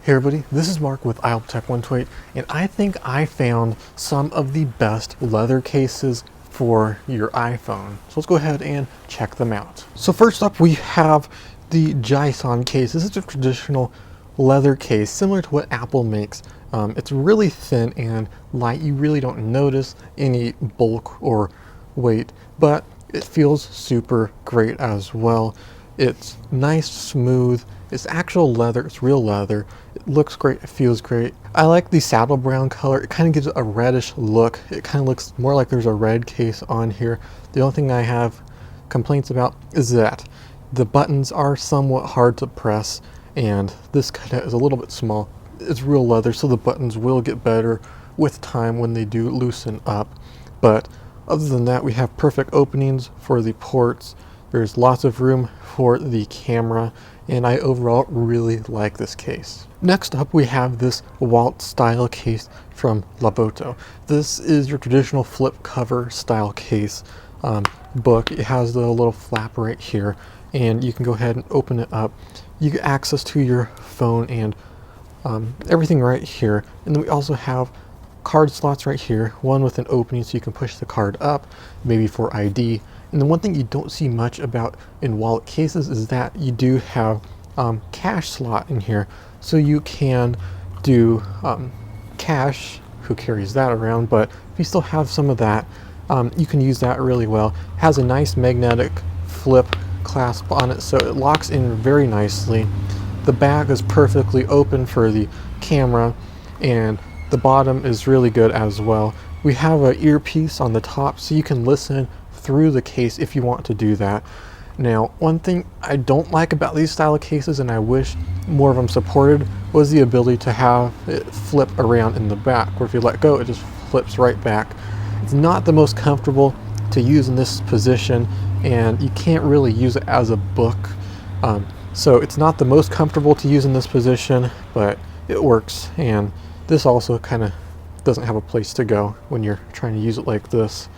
Hey everybody, this is Mark with iPhone, and I think I found some of the best leather cases for your iPhone. So let's go ahead and check them out. So first up we have the Jison case. This is a traditional leather case similar to what Apple makes. It's really thin and light. You really don't notice any bulk or weight, but it feels super great as well. It's nice, smooth. It's actual leather. It's real leather. It looks great. It feels great. I like the saddle brown color. It kind of gives it a reddish look. It kind of looks more like there's a red case on here. The only thing I have complaints about is that the buttons are somewhat hard to press, and this kind of is a little bit small. It's real leather, so the buttons will get better with time when they do loosen up. But other than that, we have perfect openings for the ports. There's lots of room for the camera, and I overall really like this case. Next up, we have this wallet style case from Laboto. This is your traditional flip cover style case book. It has the little flap right here, and you can go ahead and open it up. You get access to your phone and everything right here. And then we also have card slots right here, one with an opening so you can push the card up, maybe for ID. And the one thing you don't see much about in wallet cases is that you do have cash slot in here, so you can do cash. Who carries that around? But if you still have some of that, you can use that really well. It has a nice magnetic flip clasp on it, so it locks in very nicely. The back is perfectly open for the camera, and the bottom is really good as well. We have an earpiece on the top, so you can listen through the case if you want to do that. Now, one thing I don't like about these style of cases, and I wish more of them supported, was the ability to have it flip around in the back, where if you let go, it just flips right back. It's not the most comfortable to use in this position, and you can't really use it as a book. So it's not the most comfortable to use in this position, but it works. And this also kind of doesn't have a place to go when you're trying to use it like this.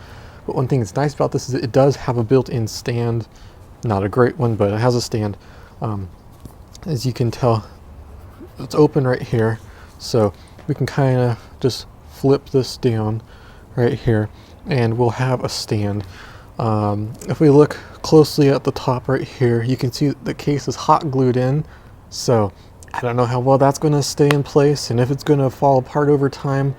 But one thing that's nice about this is it does have a built-in stand. Not a great one, but it has a stand. As you can tell, it's open right here, so we can kind of just flip this down right here, and we'll have a stand. If we look closely at the top right here, you can see the case is hot glued in, so I don't know how well that's going to stay in place and if it's going to fall apart over time,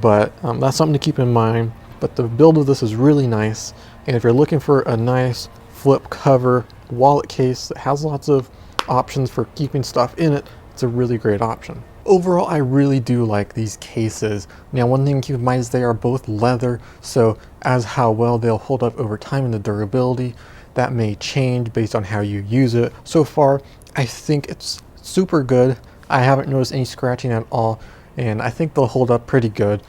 but that's something to keep in mind. But the build of this is really nice, and if you're looking for a nice flip cover wallet case that has lots of options for keeping stuff in it, it's a really great option. Overall, I really do like these cases. Now, one thing to keep in mind is they are both leather, so as how well they'll hold up over time and the durability, that may change based on how you use it. So far, I think it's super good. I haven't noticed any scratching at all, and I think they'll hold up pretty good.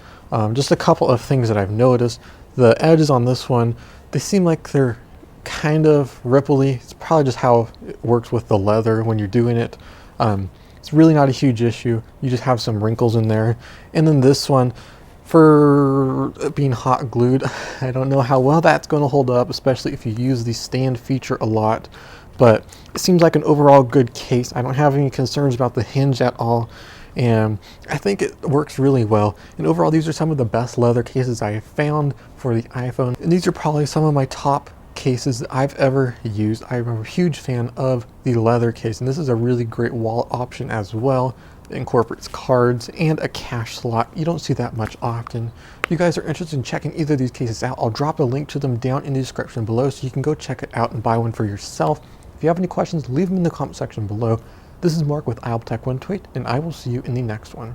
Just a couple of things that I've noticed. The edges on this one, they seem like they're kind of ripply. It's probably just how it works with the leather when you're doing it. It's really not a huge issue. You just have some wrinkles in there. And then this one, for being hot glued, I don't know how well that's going to hold up, especially if you use the stand feature a lot. But it seems like an overall good case. I don't have any concerns about the hinge at all, and I think it works really well. And overall, these are some of the best leather cases I have found for the iPhone, and these are probably some of my top cases that I've ever used. I'm a huge fan of the leather case, and this is a really great wallet option as well. It incorporates cards and a cash slot. You don't see that much often. If you guys are interested in checking either of these cases out, I'll drop a link to them down in the description below so you can go check it out and buy one for yourself. If you have any questions, leave them in the comment section below. This is Mark with iPhone, and I will see you in the next one.